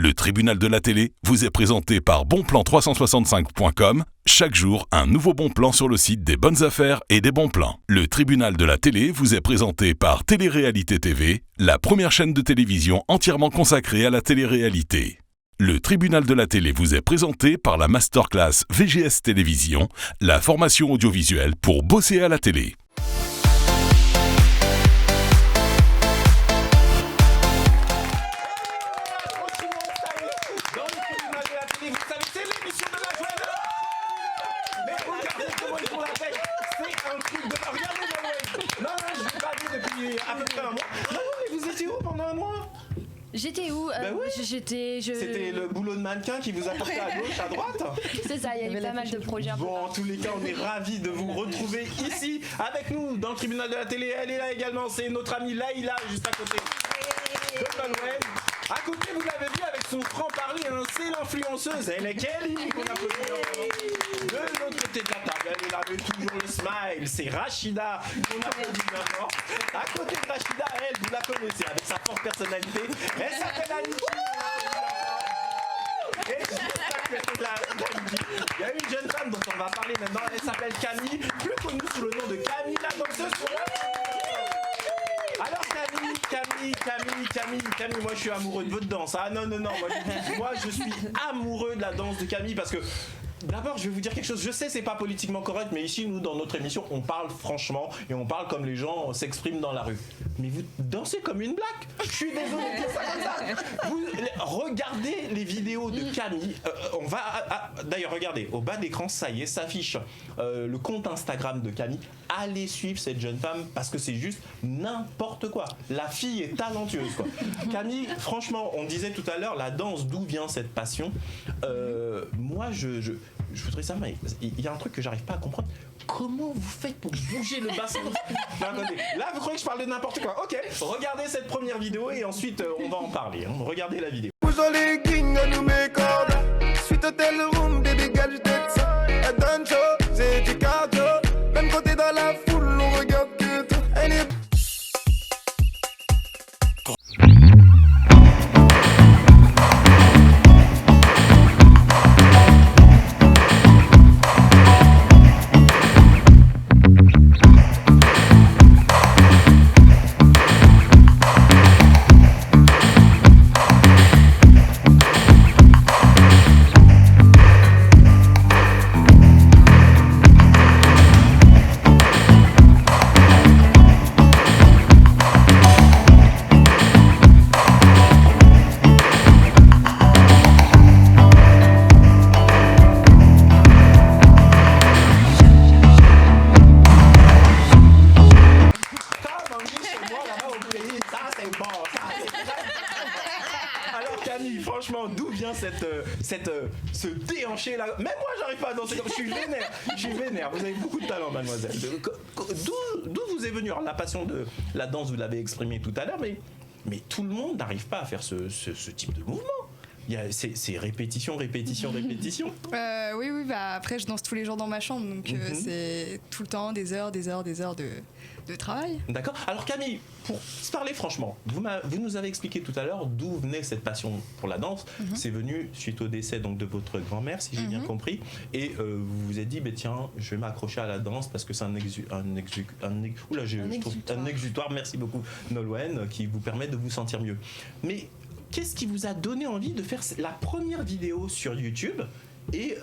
Le tribunal de la télé vous est présenté par bonplan365.com. Chaque jour, un nouveau bon plan sur le site des bonnes affaires et des bons plans. Le tribunal de la télé vous est présenté par Télé-Réalité TV, la première chaîne de télévision entièrement consacrée à la télé-réalité. Le tribunal de la télé vous est présenté par la masterclass VGS Télévision, la formation audiovisuelle pour bosser à la télé. À peu près un mois. Non, mais vous étiez où pendant un mois? J'étais où oui. C'était le boulot de mannequin qui vous a porté à gauche, à droite. C'est ça, il y avait pas mal de projets. Bon, en tous les cas, on est ravis de vous retrouver ici avec nous dans le tribunal de la télé. Elle est là également, c'est notre amie Laïla juste à côté. À côté, vous l'avez vu avec son franc-parler, hein, c'est l'influenceuse. Elle est Kelly qu'on applaudit. De l'autre côté de la table, elle avait toujours le smile. C'est Rachida qu'on applaudit d'abord. À côté de Rachida, elle, vous la connaissez avec sa forte personnalité. Elle s'appelle Aniki. Et juste à côté de il y a une jeune femme dont on va parler maintenant. Elle s'appelle Camille, plus connue sous le nom de Camille la danseuse. Alors Camille, moi je suis amoureux de votre danse. Ah non, moi je suis amoureux de la danse de Camille parce que d'abord je vais vous dire quelque chose, je sais c'est pas politiquement correct mais ici nous dans notre émission on parle franchement et on parle comme les gens s'expriment dans la rue. Mais vous dansez comme une blague. Je suis désolé de dire ça comme ça. Vous regardez les vidéos de Camille. On va d'ailleurs regardez au bas d'écran ça y est s'affiche le compte Instagram de Camille. Allez suivre cette jeune femme parce que c'est juste n'importe quoi. La fille est talentueuse quoi. Camille, franchement, on disait tout à l'heure la danse, d'où vient cette passion. Moi je voudrais savoir, mais il y a un truc que j'arrive pas à comprendre. Comment vous faites pour bouger le bassin? Non, attendez, là vous croyez que je parle de n'importe quoi? Ok, regardez cette première vidéo et ensuite on va en parler. Hein. Regardez la vidéo. Suite hôtel room, baby girl, je t'aide ça. Elle donne chaud, c'est du cardio. Même quand t'es dans la foule, on regarde que toi. Elle est ce déhanché là, même moi j'arrive pas à danser comme je suis vénère, vous avez beaucoup de talent mademoiselle. D'où vous est venue la passion de la danse, vous l'avez exprimé tout à l'heure, mais tout le monde n'arrive pas à faire ce type de mouvement. C'est répétition. Oui, bah après je danse tous les jours dans ma chambre, donc c'est tout le temps des heures de travail. D'accord. Alors Camille, pour se parler franchement, vous nous avez expliqué tout à l'heure d'où venait cette passion pour la danse. C'est venu suite au décès donc de votre grand-mère, si j'ai bien compris, et vous vous êtes dit, tiens, je vais m'accrocher à la danse parce que c'est un exutoire. Merci beaucoup Nolwenn, qui vous permet de vous sentir mieux. Mais qu'est-ce qui vous a donné envie de faire la première vidéo sur YouTube et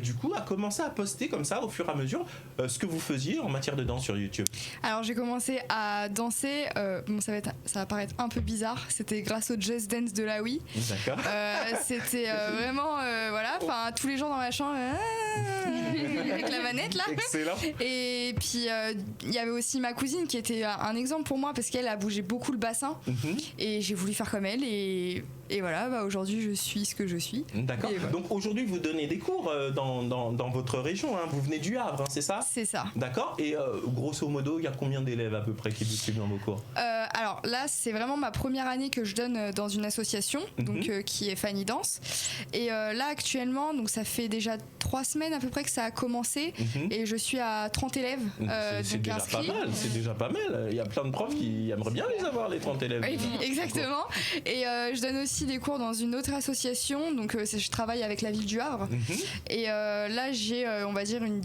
du coup à commencer à poster comme ça au fur et à mesure ce que vous faisiez en matière de danse sur YouTube? Alors j'ai commencé à danser, ça va paraître un peu bizarre, c'était grâce au Just Dance de la Wii. D'accord. C'était vraiment tous les jours dans la chambre avec la manette là. Excellent. Et puis il y avait aussi ma cousine qui était un exemple pour moi parce qu'elle a bougé beaucoup le bassin et j'ai voulu faire comme elle et voilà, aujourd'hui je suis ce que je suis. D'accord. Voilà. Donc aujourd'hui vous donnez des cours dans votre région, hein. Vous venez du Havre, hein, c'est ça? C'est ça. D'accord. Et grosso modo, il y a combien d'élèves à peu près qui vous suivent dans vos cours? Alors là, c'est vraiment ma première année que je donne dans une association, donc qui est Fanny Danse. Et là actuellement, donc ça fait déjà 3 semaines à peu près que ça a commencé, et je suis à 30 élèves. C'est déjà inscrits. pas mal. C'est déjà pas mal. Il y a plein de profs qui aimeraient bien les avoir, les 30 élèves. Oui, exactement. Et je donne aussi aussi des cours dans une autre association, donc je travaille avec la ville du Havre. Et là, j'ai, on va dire, une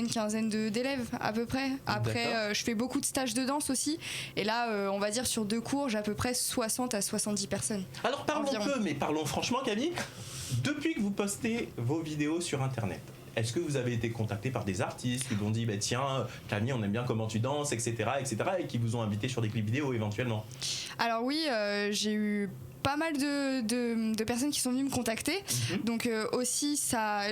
quinzaine d'élèves à peu près. Après, je fais beaucoup de stages de danse aussi. Et là, on va dire, sur 2 cours, j'ai à peu près 60 à 70 personnes. Alors parlons peu, mais parlons franchement, Camille. Depuis que vous postez vos vidéos sur Internet, est-ce que vous avez été contacté par des artistes qui vous ont dit tiens Camille, on aime bien comment tu danses, etc., et qui vous ont invité sur des clips vidéo éventuellement? Alors oui, j'ai eu pas mal de personnes qui sont venues me contacter. Donc aussi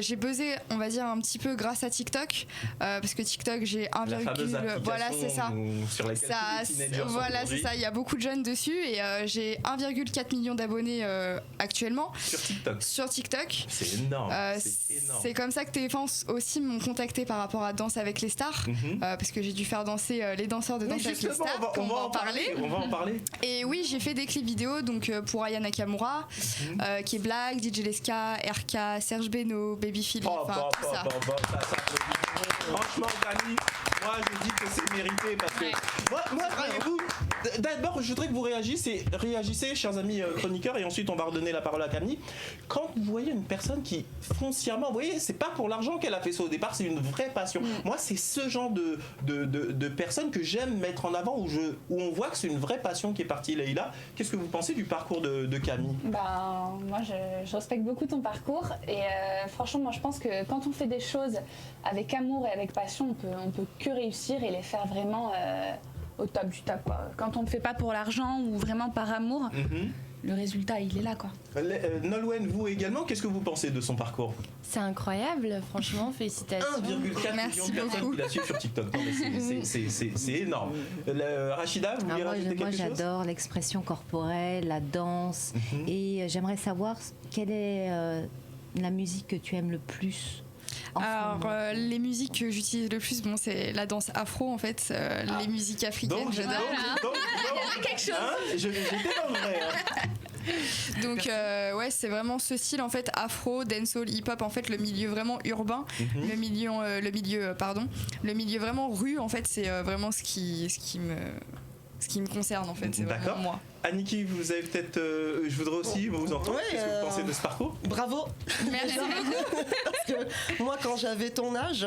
j'ai buzzé, on va dire, un petit peu grâce à TikTok, parce que TikTok, j'ai 1, voilà, c'est ça. Sur laquelle voilà, c'est ça. Il y a beaucoup de jeunes dessus et j'ai 1,4 million d'abonnés actuellement sur TikTok. C'est énorme. C'est comme ça que TF1 aussi m'ont contacté par rapport à Danse avec les stars, parce que j'ai dû faire danser les danseurs de Danse avec les stars. On va en parler. Et oui, j'ai fait des clips vidéo donc pour Aya Nakamura, qui est Black, DJ Leska, RK, Serge Beno, Baby Philippe, tout ça. Franchement, Camille, moi je dis que c'est mérité parce que moi voyez-vous, d'abord je voudrais que vous réagissez, chers amis chroniqueurs, et ensuite on va redonner la parole à Camille. Quand vous voyez une personne qui foncièrement, vous voyez, c'est pas pour l'argent qu'elle a fait ça au départ, c'est une vraie passion. Moi, c'est ce genre de personnes que j'aime mettre en avant, où on voit que c'est une vraie passion qui est partie. Leïla, qu'est-ce que vous pensez du parcours de Camille? Moi, je respecte beaucoup ton parcours et franchement, moi, je pense que quand on fait des choses avec amour et avec passion, on peut que réussir et les faire vraiment au top du top, quoi. Quand on ne fait pas pour l'argent ou vraiment par amour, le résultat, il est là, quoi. Nolwenn, vous également, qu'est-ce que vous pensez de son parcours? C'est incroyable, franchement, félicitations. 1,4 million de personnes qui la suivent sur TikTok. Non, mais c'est énorme. Rachida, vous voulez rajouter quelque chose? Moi, j'adore l'expression corporelle, la danse, et j'aimerais savoir quelle est la musique que tu aimes le plus. Alors, les musiques que j'utilise le plus, c'est la danse afro, en fait, les musiques africaines, j'adore. Il y a quelque chose. J'étais dans le vrai. Donc ouais, c'est vraiment ce style, en fait, afro, dancehall, hip-hop, en fait, le milieu vraiment urbain, le milieu vraiment rue, en fait, c'est vraiment ce qui me concerne, en fait, c'est vraiment moi. Aniki, vous avez peut-être, je voudrais aussi vous entendre. Qu'est-ce que vous pensez de ce parcours? Bravo. Merci beaucoup. Parce que moi, quand j'avais ton âge,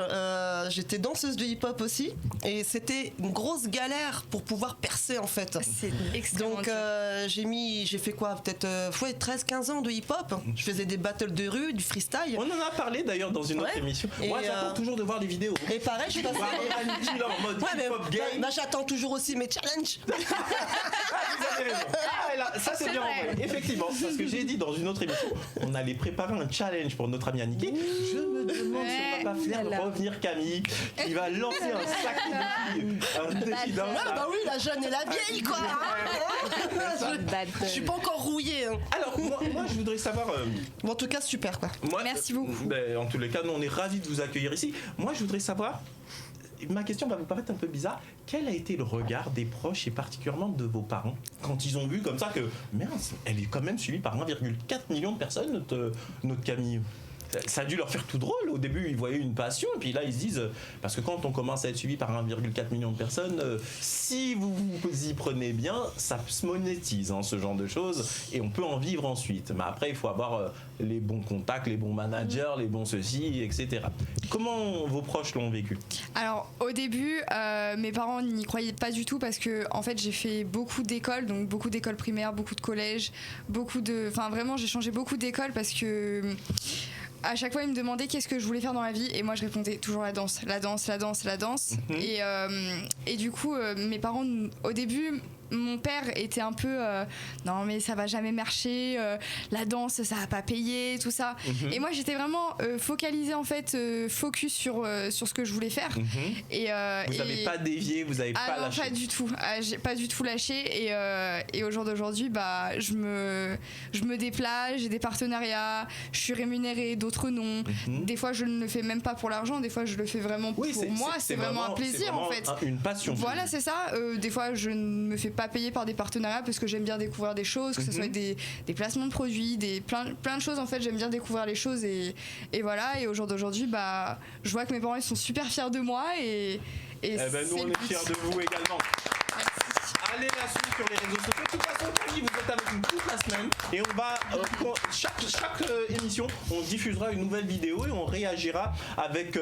j'étais danseuse de hip-hop aussi, et c'était une grosse galère pour pouvoir percer, en fait. C'est extrêmement Donc j'ai fait quoi, peut-être 13-15 ans de hip-hop. Je faisais des battles de rue, du freestyle. On en a parlé d'ailleurs dans une autre émission. Moi, j'attends toujours de voir les vidéos. Et pareil, je passais Aniki là en mode hip-hop game. j'attends toujours aussi mes challenges. Vous avez raison. Ça c'est bien vrai. Effectivement, parce que j'ai dit dans une autre émission, on allait préparer un challenge pour notre ami Annick. Je me demande si on va pas faire revenir Camille, qui va lancer un sacré défi d'un. Bah oui, la jeune et la vieille, quoi. Je suis pas encore rouillée. Alors moi je voudrais savoir. En tout cas, super, quoi. Merci beaucoup. En tous les cas, nous on est ravis de vous accueillir ici. Moi je voudrais savoir. Ma question va vous paraître un peu bizarre. Quel a été le regard des proches et particulièrement de vos parents quand ils ont vu comme ça que merde, elle est quand même suivie par 1,4 million de personnes, notre Camille? Ça a dû leur faire tout drôle. Au début, ils voyaient une passion, et puis là, ils se disent, parce que quand on commence à être suivi par 1,4 million de personnes, si vous y prenez bien, ça se monétise, ce genre de choses, et on peut en vivre ensuite. Mais après, il faut avoir les bons contacts, les bons managers, les bons ceci, etc. Comment vos proches l'ont vécu? Alors, au début, mes parents n'y croyaient pas du tout, parce que, en fait, j'ai fait beaucoup d'écoles, donc beaucoup d'écoles primaires, beaucoup de collèges, vraiment, j'ai changé beaucoup d'écoles parce que à chaque fois, ils me demandaient qu'est-ce que je voulais faire dans la vie, et moi je répondais toujours la danse. Et du coup, mes parents, au début, mon père était un peu non mais ça va jamais marcher, la danse ça va pas payer, tout ça. Et moi j'étais vraiment focalisée, en fait, focus sur ce que je voulais faire. Et vous n'avez pas dévié, vous n'avez pas lâché? Pas du tout. J'ai pas du tout lâché, et au jour d'aujourd'hui, je me déplace, j'ai des partenariats, je suis rémunérée, d'autres non. Des fois je ne le fais même pas pour l'argent, des fois je le fais vraiment pour moi, c'est vraiment un plaisir, en fait. Une passion. Voilà, c'est ça. Des fois je ne me fais pas payer par des partenariats parce que j'aime bien découvrir des choses, que ce soit des placements de produits, plein de choses, en fait. J'aime bien découvrir les choses, et voilà. Et au jour d'aujourd'hui, je vois que mes parents, ils sont super fiers de moi, et nous on est fiers de vous également. Merci. Allez la suivre sur les réseaux sociaux. toute façon, Camille, vous êtes avec nous toute la semaine et on va chaque émission, on diffusera une nouvelle vidéo et on réagira avec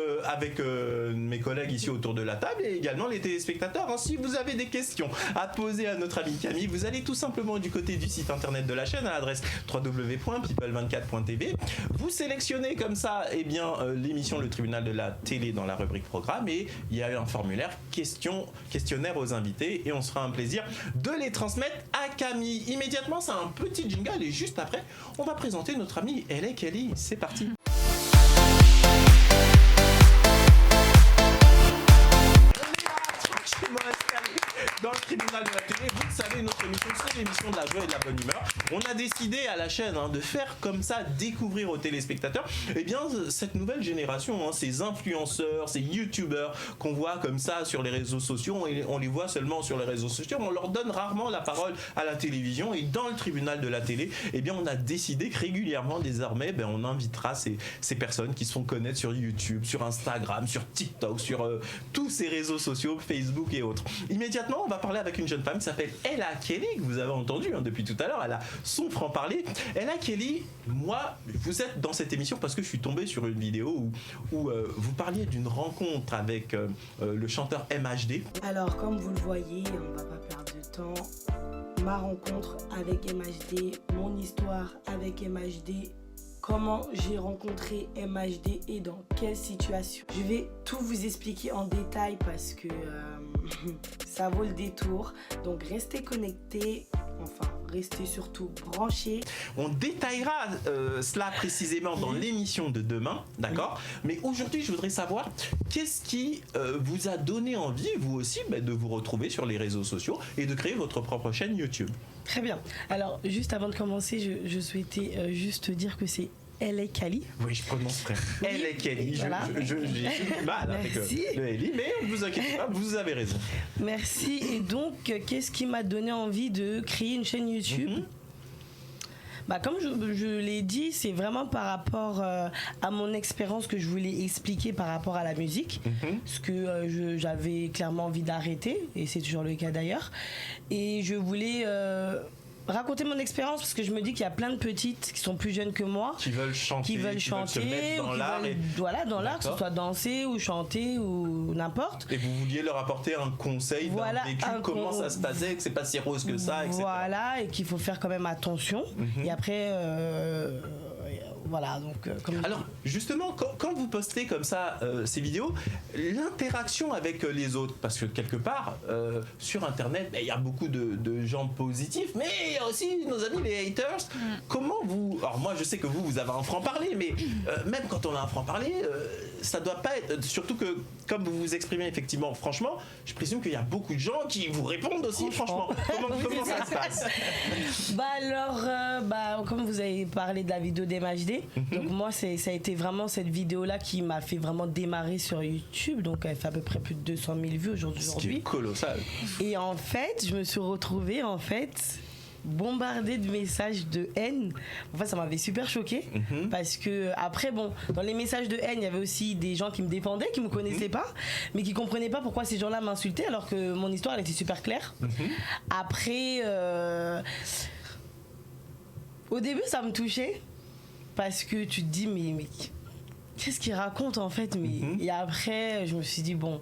mes collègues ici autour de la table et également les téléspectateurs. Si vous avez des questions à poser à notre amie Camille, vous allez tout simplement du côté du site internet de la chaîne à l'adresse www.people24.tv. Vous sélectionnez comme ça l'émission Le Tribunal de la Télé dans la rubrique programme et il y a un formulaire questionnaire aux invités et on se fera un plaisir de les transmettre à Camille. Immédiatement, c'est un petit jingle et juste après, on va présenter notre amie LA Kelly. C'est parti. Dans le tribunal de la télé, vous le savez, notre émission, c'est l'émission de la joie et de la bonne humeur. On a décidé à la chaîne de faire comme ça, découvrir aux téléspectateurs, cette nouvelle génération, ces influenceurs, ces youtubeurs qu'on voit comme ça sur les réseaux sociaux, on les voit seulement sur les réseaux sociaux, on leur donne rarement la parole à la télévision et dans le tribunal de la télé, on a décidé que régulièrement, désormais, on invitera ces personnes qui se font connaître sur YouTube, sur Instagram, sur TikTok, sur tous ces réseaux sociaux, Facebook et autres. Immédiatement, on va parler avec une jeune femme qui s'appelle LA Kelly, que vous avez entendu depuis tout à l'heure. Elle a son franc-parler. LA Kelly, vous êtes dans cette émission parce que je suis tombé sur une vidéo où vous parliez d'une rencontre avec le chanteur MHD. Alors, comme vous le voyez, on va pas perdre de temps. Ma rencontre avec MHD, mon histoire avec MHD, comment j'ai rencontré MHD et dans quelle situation. Je vais tout vous expliquer en détail parce que ça vaut le détour. Donc restez connectés, restez surtout branchés. On détaillera cela précisément dans l'émission de demain, d'accord ? Mais aujourd'hui, je voudrais savoir qu'est-ce qui vous a donné envie, vous aussi, de vous retrouver sur les réseaux sociaux et de créer votre propre chaîne YouTube. Très bien. Alors, juste avant de commencer, je souhaitais juste dire que c'est LA Kelly. Oui, je prononce très LA Kelly. Voilà. J'ai mal avec le Ellie, mais ne vous inquiétez pas, vous avez raison. Merci. Et donc, qu'est-ce qui m'a donné envie de créer une chaîne YouTube ? Comme je l'ai dit, c'est vraiment par rapport à mon expérience que je voulais expliquer par rapport à la musique, ce que j'avais clairement envie d'arrêter, et c'est toujours le cas d'ailleurs. Et je voulais raconter mon expérience parce que je me dis qu'il y a plein de petites qui sont plus jeunes que moi qui veulent chanter, qui veulent se mettre dans l'art, dans l'art, que ce soit danser ou chanter ou n'importe. Et vous vouliez leur apporter un conseil d'un vécu, comment ça se passait, que c'est pas si rose que ça, etc. Voilà, et qu'il faut faire quand même attention. Et après voilà, donc alors justement, quand vous postez comme ça ces vidéos, l'interaction avec les autres, parce que quelque part sur internet il y a beaucoup de gens positifs, mais il y a aussi nos amis les haters. Comment vous, alors moi je sais que vous avez un franc-parler, mais même quand on a un franc-parler, ça doit pas être, surtout que comme vous vous exprimez effectivement franchement, je présume qu'il y a beaucoup de gens qui vous répondent aussi franchement. Comment ça se passe? Alors comme vous avez parlé de la vidéo d'MHD, donc moi ça a été vraiment cette vidéo là qui m'a fait vraiment démarrer sur YouTube, donc elle fait à peu près plus de 200 000 vues aujourd'hui. Ce qui est colossal. Et en fait je me suis retrouvée bombardée de messages de haine. En fait ça m'avait super choquée parce que après dans les messages de haine il y avait aussi des gens qui me défendaient, qui me connaissaient pas, mais qui comprenaient pas pourquoi ces gens-là m'insultaient alors que mon histoire elle était super claire. Après au début ça me touchait parce que tu te dis mais qu'est-ce qu'il raconte en fait, et après je me suis dit en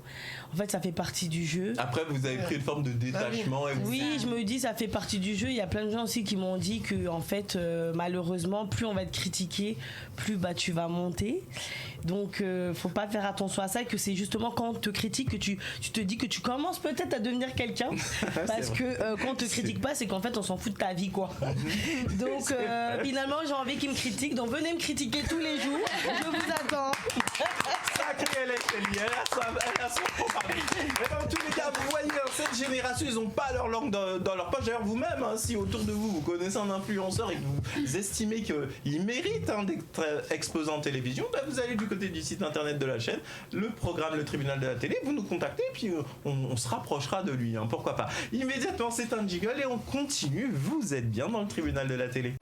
fait ça fait partie du jeu. Après vous avez pris une forme de détachement. Je me dis ça fait partie du jeu. Il y a plein de gens aussi qui m'ont dit que en fait malheureusement plus on va être critiqué, plus tu vas monter. Donc faut pas faire attention à ça, et que c'est justement quand on te critique que tu te dis que tu commences peut-être à devenir quelqu'un parce que quand on te critique pas c'est qu'en fait on s'en fout de ta vie quoi. Donc finalement j'ai envie qu'ils me critiquent, donc venez me critiquer tous les jours, je vous attends. Sacrée elle a son franc-parler. Mais dans tous les cas, vous voyez, cette génération, ils n'ont pas leur langue dans leur poche. D'ailleurs, vous-même, si autour de vous connaissez un influenceur et que vous estimez qu'il mérite d'être exposé en télévision, vous allez du côté du site internet de la chaîne, le programme Le Tribunal de la Télé, vous nous contactez et puis on se rapprochera de lui, pourquoi pas. Immédiatement, c'est un jingle et on continue. Vous êtes bien dans le Tribunal de la Télé.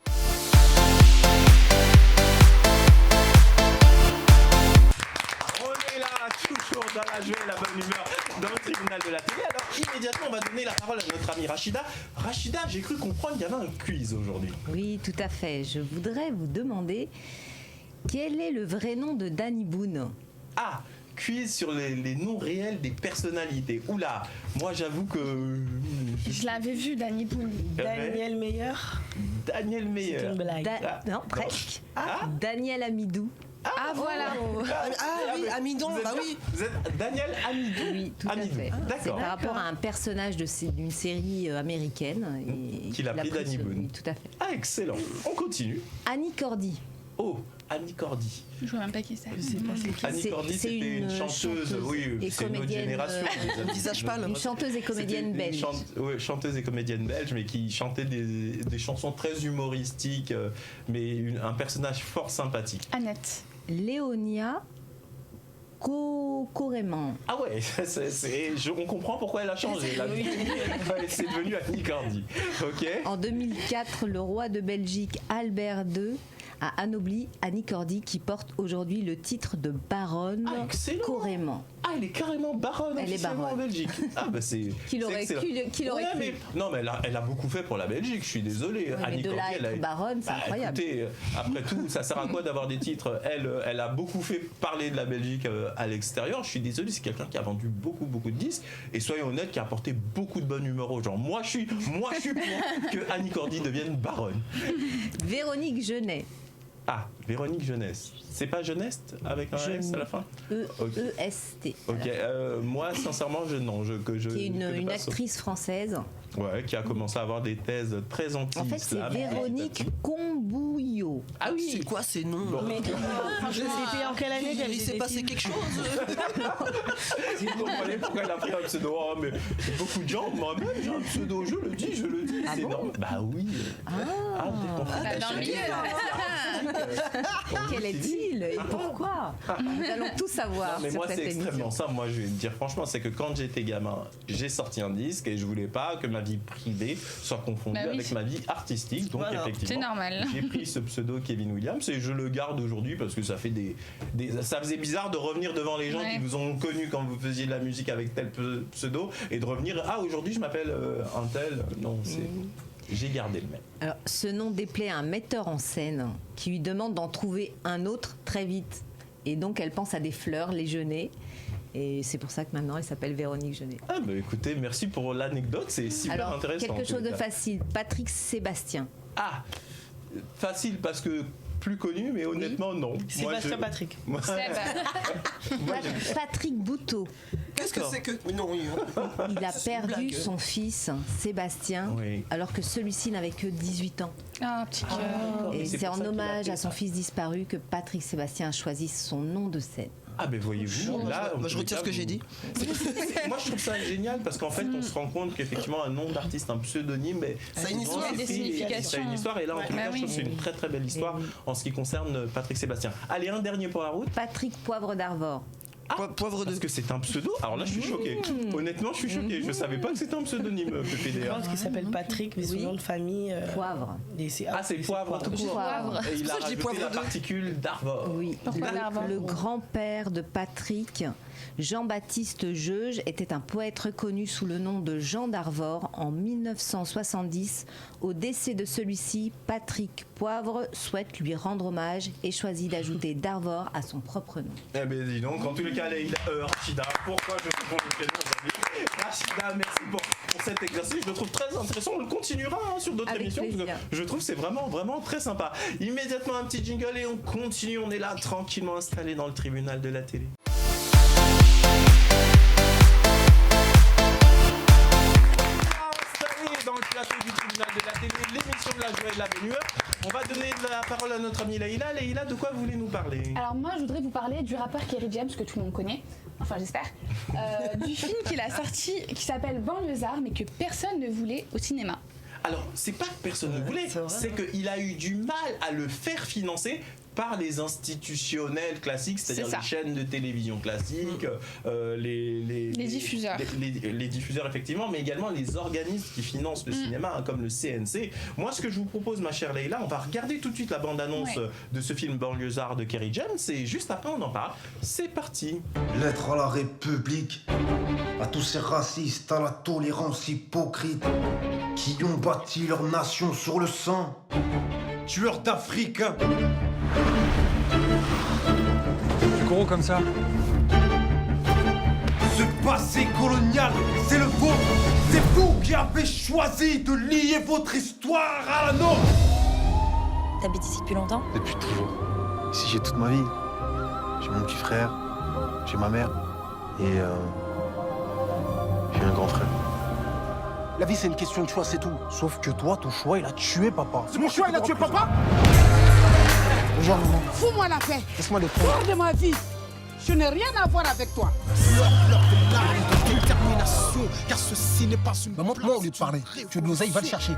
Toujours dans la joie et la bonne humeur dans le tribunal de la télé. Alors immédiatement on va donner la parole à notre ami Rachida. Rachida, j'ai cru comprendre qu'il y avait un quiz aujourd'hui. Oui, tout à fait. Je voudrais vous demander quel est le vrai nom de Danny Boone. Ah, quiz sur les noms réels des personnalités. Oula, moi j'avoue que... Je l'avais vu, Danny Boone. Daniel Meyer. Daniel Meyer. C'est une blague. Non, presque. Ah. Daniel Amidou. Ah, voilà. Oui, Amidon, Vous êtes bah sûr oui. Vous êtes Daniel Amidou. Oui, tout à Amidou. fait. C'est D'accord. par rapport à un personnage d'une série américaine. Et Qu'il a pris Danny Boone. Oui, tout à fait. Ah, excellent. On continue. Annie Cordy. Oh, Annie Cordy. Je vois même pas qui c'est. Annie C'est- Cordy, c'est c'était une chanteuse, oui, et c'est une autre comédienne, génération. visage pâle. Une chanteuse et comédienne C'était belge. ouais, chanteuse et comédienne belge, mais qui chantait des chansons très humoristiques, mais un personnage fort sympathique. Annette. Léonia Coréman. Ah ouais, on comprend pourquoi elle a changé. Là. C'est devenu Annie Cordy. Ok. En 2004, le roi de Belgique Albert II a anobli Annie Cordy qui porte aujourd'hui le titre de baronne Ah, excellent. Coréman. Ah, elle est carrément baronne Elle est officiellement baronne. en Belgique. Ah bah c'est. Qu'il aurait c'est excellent. cru. Mais, non mais elle a beaucoup fait pour la Belgique. Je suis désolé. Ouais, Annie mais de Cordy, là à elle a être baronne, c'est incroyable. Écoutez, après tout, ça sert à quoi d'avoir des titres? Elle a beaucoup fait parler de la Belgique à l'extérieur. Je suis désolé, c'est quelqu'un qui a vendu beaucoup de disques et soyons honnêtes, qui a apporté beaucoup de bonne humeur aux gens. Moi, je suis pour que Annie Cordy devienne baronne. Véronique Genet. Ah, Véronique Jeunesse. C'est pas Jeunesse avec un S à la fin? Ok. E-S-T. Ok, moi sincèrement je Qui est connais une pas ça. actrice française. Ouais, qui a commencé à avoir des thèses très anti-islam. En fait, c'est Véronique Combouillot. Ah oui. C'est quoi ces noms Bon. Mais c'était en quelle année qu'elle Il s'est passé quelque chose. Vous comprenez pourquoi elle a pris un pseudo? Oh, mais beaucoup de gens, moi-même j'ai un pseudo, je le dis, Ah c'est bon normal. Bah oui. Dans le milieu. Quel est-il et pourquoi? Nous allons tout savoir Mais sur moi cette c'est émission. extrêmement simple. Moi je vais te dire franchement, c'est que quand j'étais gamin, j'ai sorti un disque et je voulais pas que ma vie privée soit confondue Bah oui. avec ma vie artistique. Donc Voilà. effectivement, C'est normal. j'ai pris ce pseudo Kevin Williams et je le garde aujourd'hui parce que ça fait ça faisait bizarre de revenir devant les gens Ouais. qui vous ont connu quand vous faisiez de la musique avec tel pseudo et de revenir aujourd'hui je m'appelle un tel. Non, j'ai gardé le même. Alors, ce nom déplaît à un metteur en scène qui lui demande d'en trouver un autre très vite. Et donc, elle pense à des fleurs, les genêts. Et c'est pour ça que maintenant, elle s'appelle Véronique Genet. Ah bah écoutez, merci pour l'anecdote, c'est super Alors, intéressant. en quelque tous chose les de cas. facile. Patrick Sébastien. Ah, facile parce que plus connu, mais honnêtement non. Sébastien Patrick. Moi, Patrick Bouteau. Qu'est-ce que c'est que. Non, Il a C'est une perdu blague. son fils, Sébastien, Oui. alors que celui-ci n'avait que 18 ans. Ah, petit cœur. mais Et c'est c'est pour en ça qu'il a hommage fait à son ça. fils disparu que Patrick Sébastien a choisi son nom de scène. Ah ben voyez-vous, là... en Moi, je tous les retire cas, ce que j'ai dit. Moi je trouve ça génial parce qu'en fait on se rend compte qu'effectivement un nom d'artiste, un pseudonyme, mais Ça a une souvent, histoire. c'est Des écrit, significations. ça a une histoire et là en Ouais. tout cas Bah je trouve que oui. c'est une très très belle histoire en ce qui concerne Patrick Sébastien. Allez, un dernier pour la route. Patrick Poivre d'Arvor. Poivre de. Parce que c'est un pseudo. Alors là je suis choqué. Honnêtement je suis choqué. Je savais pas que c'était un pseudonyme Je PPDA. pense qu'il s'appelle Patrick, mais son Oui. nom de famille. Poivre. Ah c'est poivre tout court. Poivre. Et il a ça que je dis rajouté poivre la de. particule d'Arvor. Oui, Pourquoi d'Arvor le grand-père de Patrick, Jean-Baptiste Jeuge, était un poète reconnu sous le nom de Jean d'Arvor en 1970. Au décès de celui-ci, Patrick Poivre souhaite lui rendre hommage et choisit d'ajouter d'Arvor à son propre nom. Eh ben dis donc, en tous les cas, Rachida, pourquoi je vous prends le prénom aujourd'hui? Rachida, merci pour cet exercice, je le trouve très intéressant, on le continuera sur d'autres Avec émissions, parce plaisir. que je trouve que c'est vraiment très sympa. Immédiatement un petit jingle et on continue, on est là tranquillement installé dans le tribunal de la télé. Installé dans le plateau du tribunal de la télé, l'émission de la joie et de la bonne humeur. On va donner la parole à notre amie Leïla. Leïla, de quoi vous voulez nous parler? Alors moi, je voudrais vous parler du rappeur Kerry James, que tout le monde connaît, enfin j'espère, du film qu'il a sorti qui s'appelle Banlieusard, mais que personne ne voulait au cinéma. Alors, c'est pas que personne ne voulait, c'est qu'il a eu du mal à le faire financer par les institutionnels classiques, c'est-à-dire les chaînes de télévision classiques, les diffuseurs. Les diffuseurs, effectivement, mais également les organismes qui financent le cinéma, comme le CNC. Moi, ce que je vous propose, ma chère Leïla, on va regarder tout de suite la bande-annonce de ce film banlieusard de Kerry James, et juste après, on en parle. C'est parti. Lettre à la République, à tous ces racistes, à la tolérance hypocrite, qui ont bâti leur nation sur le sang, tueurs d'Africains. Tu gros comme ça. Ce passé colonial, c'est le vôtre. C'est vous qui avez choisi de lier votre histoire à la nôtre. T'habites ici depuis longtemps? Depuis toujours. Ici, j'ai toute ma vie. J'ai mon petit frère, j'ai ma mère et j'ai un grand frère. La vie, c'est une question de choix, c'est tout. Sauf que toi, ton choix, il a tué papa. C'est mon choix, il a tué papa? Bonjour, maman. Fous-moi la paix. Laisse-moi les Sors de ma vie. Je n'ai rien à voir avec toi. de détermination, car ceci n'est pas une... Montre-moi au lieu de parler. Tu veux de l'oseille, va le chercher.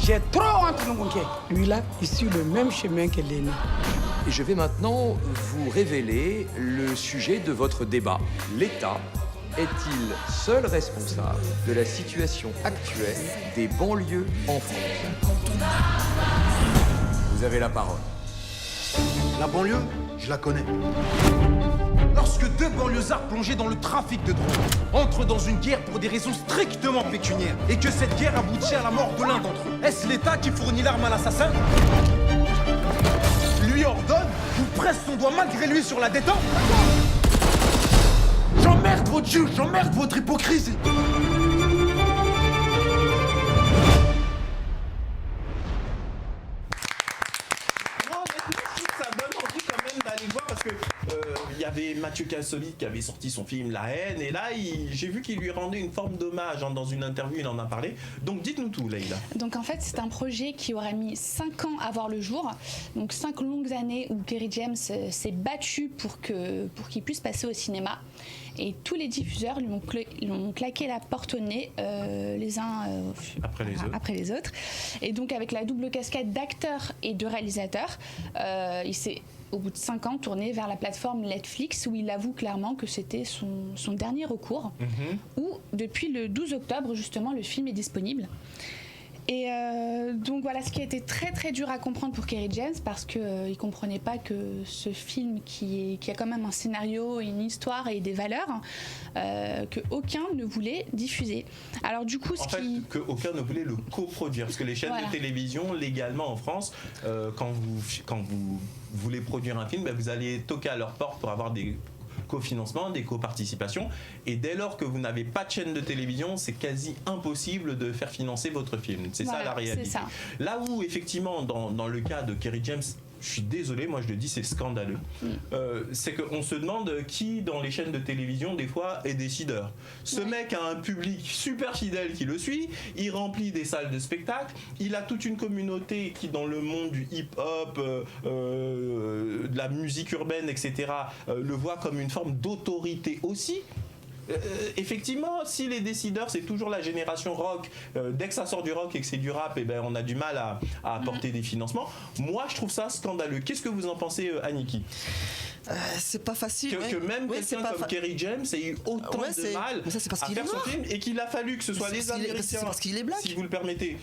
J'ai trop honte, Ngonké. Lui là, il suit le même chemin que l'aîné. Et je vais maintenant vous révéler le sujet de votre débat. L'État est-il seul responsable de la situation actuelle des banlieues en France? Vous avez la parole. La banlieue, je la connais. Lorsque deux banlieusards plongés dans le trafic de drogue entrent dans une guerre pour des raisons strictement pécuniaires et que cette guerre aboutit à la mort de l'un d'entre eux, est-ce l'État qui fournit l'arme à l'assassin? Lui ordonne ou presse son doigt malgré lui sur la détente? J'emmerde votre juge, j'emmerde votre hypocrisie. Il y avait Mathieu Kassovitz qui avait sorti son film La Haine, et là j'ai vu qu'il lui rendait une forme d'hommage, dans une interview il en a parlé. Donc dites-nous tout, Leïla. Donc en fait c'est un projet qui aura mis 5 ans à voir le jour, donc 5 longues années où Kerry James s'est battu pour qu'il puisse passer au cinéma, et tous les diffuseurs lui ont claqué la porte au nez, les uns après les autres, et donc avec la double casquette d'acteur et de réalisateur, il s'est au bout de 5 ans tourné vers la plateforme Netflix, où il avoue clairement que c'était son dernier recours, où depuis le 12 octobre justement le film est disponible. Et donc voilà, ce qui a été très très dur à comprendre pour Kerry James, parce qu'il ne comprenait pas que ce film qui a quand même un scénario, une histoire et des valeurs, qu'aucun ne voulait diffuser. Alors du coup, qu'aucun ne voulait le coproduire, parce que les chaînes de télévision, légalement en France, quand vous voulez produire un film, vous allez toquer à leur porte pour avoir des cofinancement, des coparticipations, et dès lors que vous n'avez pas de chaîne de télévision, c'est quasi impossible de faire financer votre film. C'est ça la réalité. Ça. Là où effectivement dans le cas de Kerry James, je suis désolé, moi je le dis, c'est scandaleux. C'est qu'on se demande qui dans les chaînes de télévision des fois est décideur. Ce mec a un public super fidèle qui le suit, il remplit des salles de spectacle, il a toute une communauté qui dans le monde du hip-hop, de la musique urbaine, etc., le voit comme une forme d'autorité aussi. Effectivement, si les décideurs c'est toujours la génération rock, dès que ça sort du rock et que c'est du rap, on a du mal à apporter des financements. Moi je trouve ça scandaleux. Qu'est-ce que vous en pensez, Aniki? C'est pas facile. Que même quelqu'un comme Kerry James ait eu autant de mal à faire son film, et qu'il a fallu que ce soit les Américains, c'est parce qu'il est black, si vous le permettez,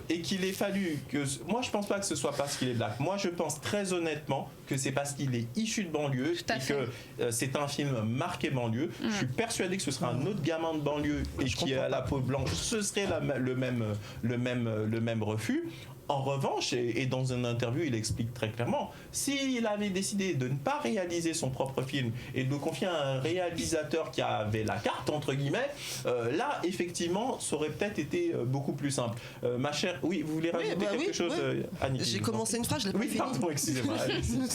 et qu'il ait fallu que... Moi je pense pas que ce soit parce qu'il est black. Moi je pense très honnêtement que c'est parce qu'il est issu de banlieue et que c'est un film marqué banlieue. Je suis persuadé que ce sera un autre gamin de banlieue et qui a la peau blanche, ce serait le même refus. En revanche, et dans une interview, il explique très clairement, s'il avait décidé de ne pas réaliser son propre film et de le confier à un réalisateur qui avait la carte, entre guillemets, là, effectivement, ça aurait peut-être été beaucoup plus simple. Ma chère, oui, vous voulez rajouter quelque chose, Annie? J'ai commencé une phrase, je l'ai pas fini. Pardon, excusez-moi. Vous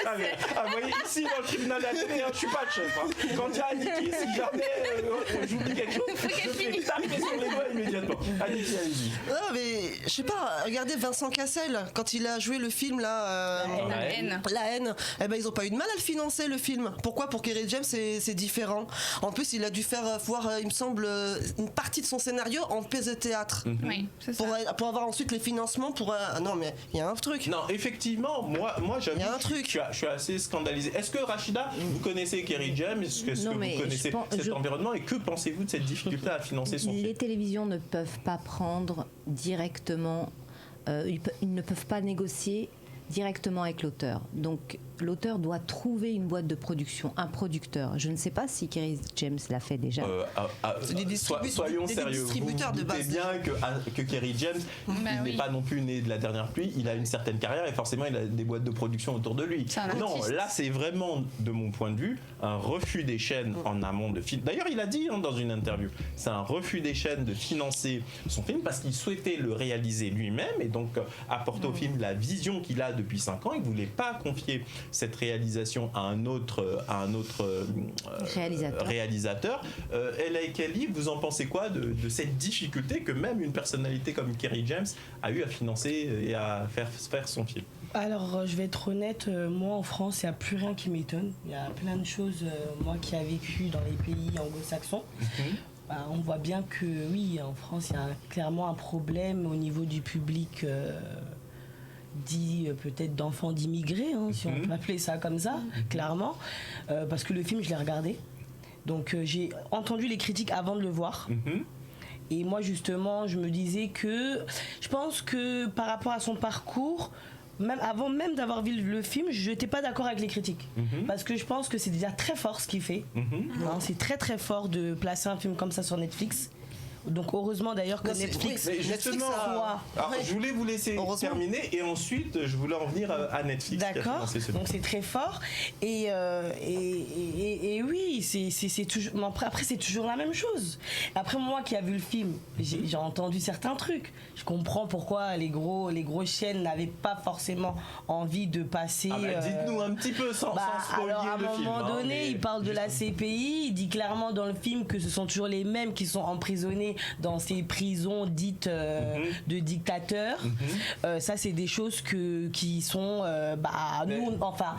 savez vous voyez, ici, dans le tribunal de la télé, je suis pas le chef. Quand il y a Aniki, si jamais j'oublie quelque chose, je fais taper sur les doigts immédiatement. Aniki, allez-y. Non, mais je sais pas, regardez Vincent Cassel, quand il a joué le film là. La haine. La haine. Eh ben, ils ont pas eu de mal à le financer, le film. Pourquoi? Pour Kerry James, c'est différent. En plus, il a dû faire voir, il me semble, une partie de son scénario en pièce de théâtre. Oui, c'est ça. Pour avoir ensuite les financements pour. Non, mais il y a un truc. Non, effectivement, moi j'avoue. Il y a un truc. Je suis assez scandalisé. Est-ce que Rachida, vous connaissez Kerry James? Est-ce que Non, vous mais connaissez cet environnement? Et que pensez-vous de cette difficulté à financer son film? Les télévisions ne peuvent pas prendre directement, ils ne peuvent pas négocier directement avec l'auteur. Donc l'auteur doit trouver une boîte de production, un producteur. Je ne sais pas si Kerry James l'a fait déjà. Soyons sérieux. Vous vous doutez bien que Kerry James, il n'est pas non plus né de la dernière pluie. Il a une certaine carrière et forcément il a des boîtes de production autour de lui. Non, là c'est vraiment, de mon point de vue, un refus des chaînes en amont de film. D'ailleurs, il a dit dans une interview, c'est un refus des chaînes de financer son film parce qu'il souhaitait le réaliser lui-même et donc apporter au film la vision qu'il a depuis 5 ans. Il ne voulait pas confier cette réalisation à un autre réalisateur. L.A. Kelly, vous en pensez quoi de cette difficulté que même une personnalité comme Kerry James a eu à financer et à faire son film? Alors, je vais être honnête, moi en France, il n'y a plus rien qui m'étonne. Il y a plein de choses, moi qui ai vécu dans les pays anglo-saxons. On voit bien que oui, en France, il y a clairement un problème au niveau du public dit peut-être d'enfants d'immigrés, si on peut appeler ça comme ça, clairement. Parce que le film, je l'ai regardé. Donc, j'ai entendu les critiques avant de le voir. Et moi, justement, je me disais que je pense que par rapport à son parcours, même avant même d'avoir vu le film, je n'étais pas d'accord avec les critiques. Parce que je pense que c'est déjà très fort ce qu'il fait. C'est très très fort de placer un film comme ça sur Netflix. Donc heureusement d'ailleurs que Netflix. Mais justement, je voulais vous laisser terminer et ensuite je voulais en venir à Netflix. D'accord. Donc c'est très fort et oui, c'est toujours. Après c'est toujours la même chose. Après moi qui a vu le film, j'ai entendu certains trucs. Je comprends pourquoi les grosses chaînes n'avaient pas forcément envie de passer. Dites-nous un petit peu sans spoiler alors à le film. À un moment donné, il parle de la CPI. Il dit clairement dans le film que ce sont toujours les mêmes qui sont emprisonnés dans ces prisons dites de dictateurs. Ça c'est des choses qui sont nous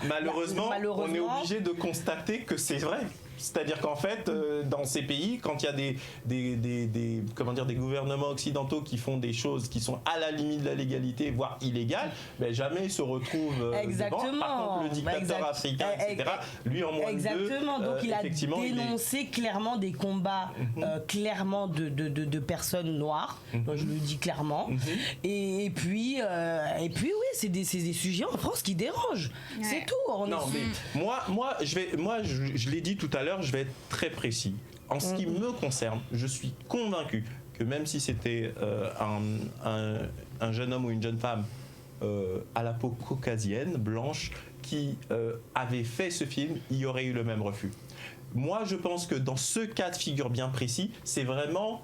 malheureusement on est obligé de constater que c'est vrai. C'est-à-dire qu'en fait, dans ces pays, quand il y a des gouvernements occidentaux qui font des choses qui sont à la limite de la légalité, voire illégales, jamais ils se retrouvent devant. Par contre, le dictateur africain, etc., lui en moins de deux. Exactement. Donc il a dénoncé clairement des combats clairement de personnes noires. Donc, je le dis clairement. Et puis oui, c'est des sujets en France qui dérangent. C'est tout. Mais moi, je l'ai dit tout à l'heure. Je vais être très précis. En ce qui me concerne, je suis convaincu que même si c'était un jeune homme ou une jeune femme à la peau caucasienne, blanche, qui avait fait ce film, il y aurait eu le même refus. Moi, je pense que dans ce cas de figure bien précis, c'est vraiment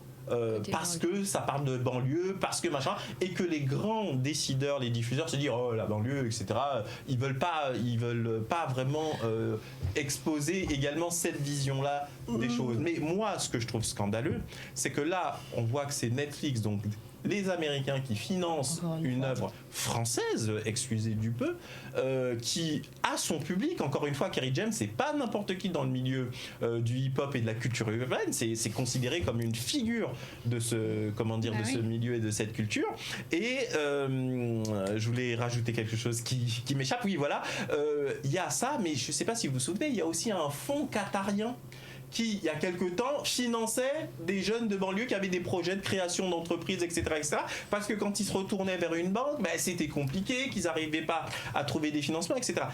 parce que ça parle de banlieue, parce que machin, et que les grands décideurs, les diffuseurs se disent oh la banlieue, etc. Ils veulent pas vraiment exposer également cette vision-là des choses. Mais moi, ce que je trouve scandaleux, c'est que là, on voit que c'est Netflix, donc les Américains qui financent une œuvre française, excusez du peu, qui a son public. Encore une fois, Kerry James, c'est pas n'importe qui dans le milieu du hip-hop et de la culture urbaine. C'est considéré comme une figure de ce milieu et de cette culture. Et je voulais rajouter quelque chose qui m'échappe. Oui, voilà. Il y a ça, mais je sais pas si vous vous souvenez, il y a aussi un fonds qatarien qui, il y a quelque temps, finançait des jeunes de banlieue qui avaient des projets de création d'entreprises, etc., etc. Parce que quand ils se retournaient vers une banque, c'était compliqué, qu'ils n'arrivaient pas à trouver des financements, etc.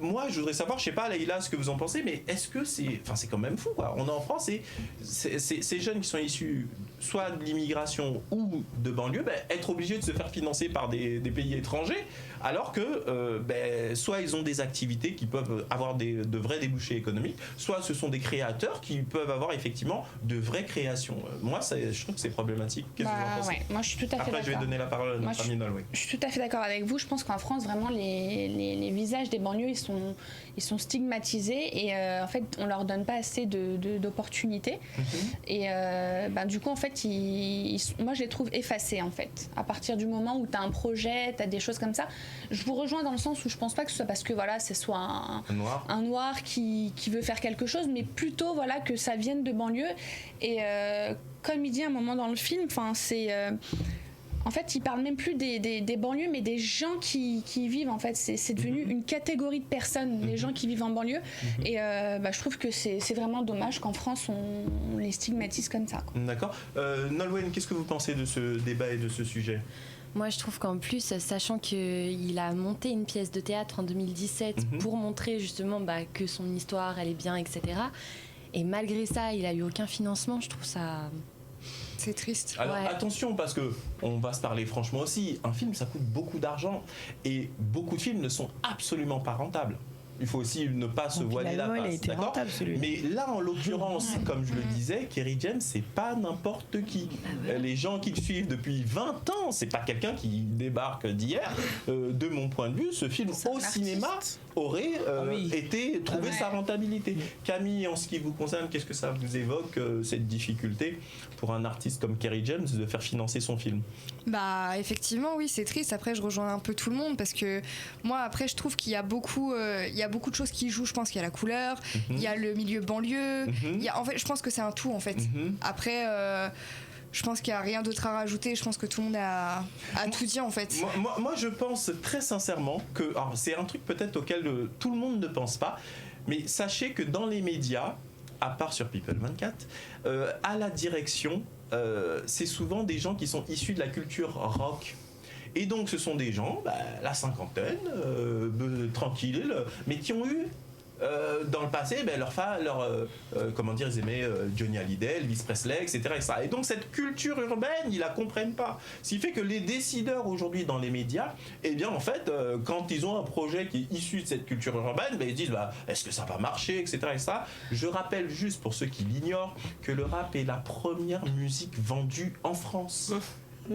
Moi, je voudrais savoir, je sais pas, Leïla, ce que vous en pensez, mais est-ce que c'est quand même fou, quoi. On est en France et ces jeunes qui sont issus soit de l'immigration ou de banlieue, être obligés de se faire financer par des pays étrangers, alors que soit ils ont des activités qui peuvent avoir de vrais débouchés économiques, soit ce sont des créateurs qui peuvent avoir effectivement de vraies créations. Moi, je trouve que c'est problématique. Qu'est-ce que vous en pensez ? Ouais. Moi, je suis tout à fait d'accord. Après, je vais donner la parole à notre ami Nolwenn. Je suis tout à fait d'accord avec vous. Je pense qu'en France, vraiment, les visages des banlieues, ils sont stigmatisés et en fait, on leur donne pas assez d'opportunités. Et du coup, en fait, moi, je les trouve effacés, en fait. À partir du moment où tu as un projet, tu as des choses comme ça. Je vous rejoins dans le sens où je pense pas que ce soit parce que voilà, ce soit un noir qui veut faire quelque chose, mais plutôt voilà, que ça vienne de banlieue. Et comme il dit à un moment dans le film, en fait, il parle même plus des banlieues, mais des gens qui y vivent. En fait, c'est devenu une catégorie de personnes, les gens qui vivent en banlieue. Et je trouve que c'est vraiment dommage qu'en France, on les stigmatise comme ça, quoi. D'accord. Nolwenn, qu'est-ce que vous pensez de ce débat et de ce sujet ? Moi, je trouve qu'en plus, sachant qu'il a monté une pièce de théâtre en 2017 pour montrer justement que son histoire, elle est bien, etc. Et malgré ça, il a eu aucun financement. Je trouve ça... C'est triste. Alors attention, parce que on va se parler franchement aussi, un film ça coûte beaucoup d'argent et beaucoup de films ne sont absolument pas rentables. Il faut aussi ne pas se voiler la face, d'accord ? Mais là, en l'occurrence, comme je le disais, Kerry James, c'est pas n'importe qui. Les gens qui le suivent depuis 20 ans, c'est pas quelqu'un qui débarque d'hier. De mon point de vue, ce film au cinéma aurait trouvé sa rentabilité. Camille, en ce qui vous concerne, qu'est-ce que ça vous évoque, cette difficulté pour un artiste comme Kerry James de faire financer son film ? Effectivement, oui, c'est triste. Après, je rejoins un peu tout le monde parce que moi, après, je trouve qu'il y a beaucoup de choses qui jouent. Je pense qu'il y a la couleur, il y a le milieu banlieue. En fait, je pense que c'est un tout, en fait. Après, je pense qu'il n'y a rien d'autre à rajouter. Je pense que tout le monde a tout dit, en fait. Moi, je pense très sincèrement que... Alors, c'est un truc peut-être auquel tout le monde ne pense pas, mais sachez que dans les médias, à part sur People 24, à la direction, c'est souvent des gens qui sont issus de la culture rock. Et donc ce sont des gens, la cinquantaine, tranquilles, mais qui ont eu dans le passé ils aimaient Johnny Hallyday, Elvis Presley, etc., etc. Et donc cette culture urbaine, ils la comprennent pas. Ce qui fait que les décideurs aujourd'hui dans les médias, en fait, quand ils ont un projet qui est issu de cette culture urbaine, ils disent est-ce que ça va marcher, etc., etc. Je rappelle juste pour ceux qui l'ignorent que le rap est la première musique vendue en France.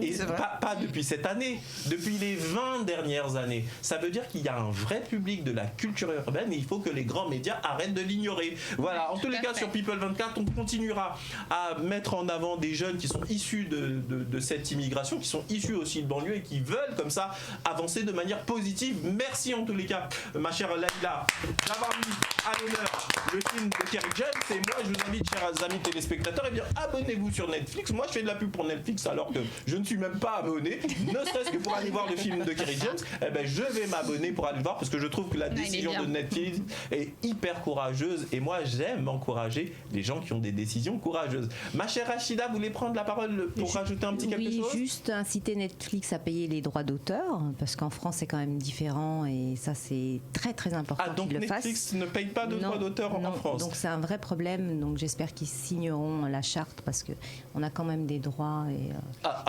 Et pas depuis cette année, depuis les 20 dernières années. Ça veut dire qu'il y a un vrai public de la culture urbaine et il faut que les grands médias arrêtent de l'ignorer. Voilà, en tous les cas, sur People 24, on continuera à mettre en avant des jeunes qui sont issus de cette immigration, qui sont issus aussi de banlieue et qui veulent comme ça avancer de manière positive. Merci en tous les cas, ma chère Laïla, d'avoir mis à l'honneur le film de Kerry James. Et moi, je vous invite, chers amis téléspectateurs, abonnez-vous sur Netflix. Moi, je fais de la pub pour Netflix alors que je ne suis même pas abonné, ne serait-ce que pour aller voir le film de Kerry James. Je vais m'abonner pour aller le voir parce que je trouve que la décision de Netflix est hyper courageuse et moi j'aime encourager les gens qui ont des décisions courageuses. Ma chère Rachida, vous voulez prendre la parole pour rajouter un petit quelque chose ? Juste inciter Netflix à payer les droits d'auteur parce qu'en France c'est quand même différent et ça c'est très très important qu'ils le fassent. Donc Netflix ne paye pas de droits d'auteur en France. Donc c'est un vrai problème, donc j'espère qu'ils signeront la charte parce qu'on a quand même des droits et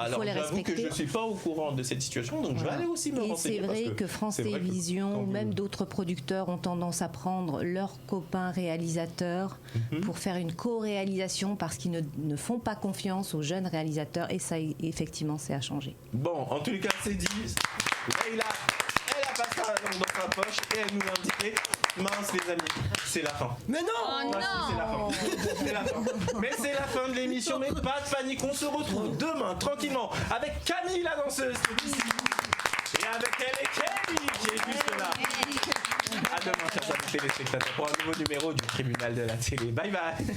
il faut les respecter. Que je ne suis pas au courant de cette situation, donc je vais aller aussi me renseigner. Et c'est vrai que France Télévisions ou même d'autres producteurs ont tendance à prendre leurs copains réalisateurs pour faire une co-réalisation parce qu'ils ne font pas confiance aux jeunes réalisateurs et ça, effectivement, c'est à changer. Bon, en tous les cas, c'est dit. Leïla, elle a passé la langue dans sa poche et elle nous l'a indiqué. Mince les amis, c'est la fin. Mais non, c'est la fin. C'est la fin. Mais c'est la fin de l'émission, mais pas de panique. On se retrouve demain tranquillement avec Camille la danseuse et avec elle et Kelly qui est juste là. À demain chers amis téléspectateurs pour un nouveau numéro du Tribunal de la télé. Bye bye.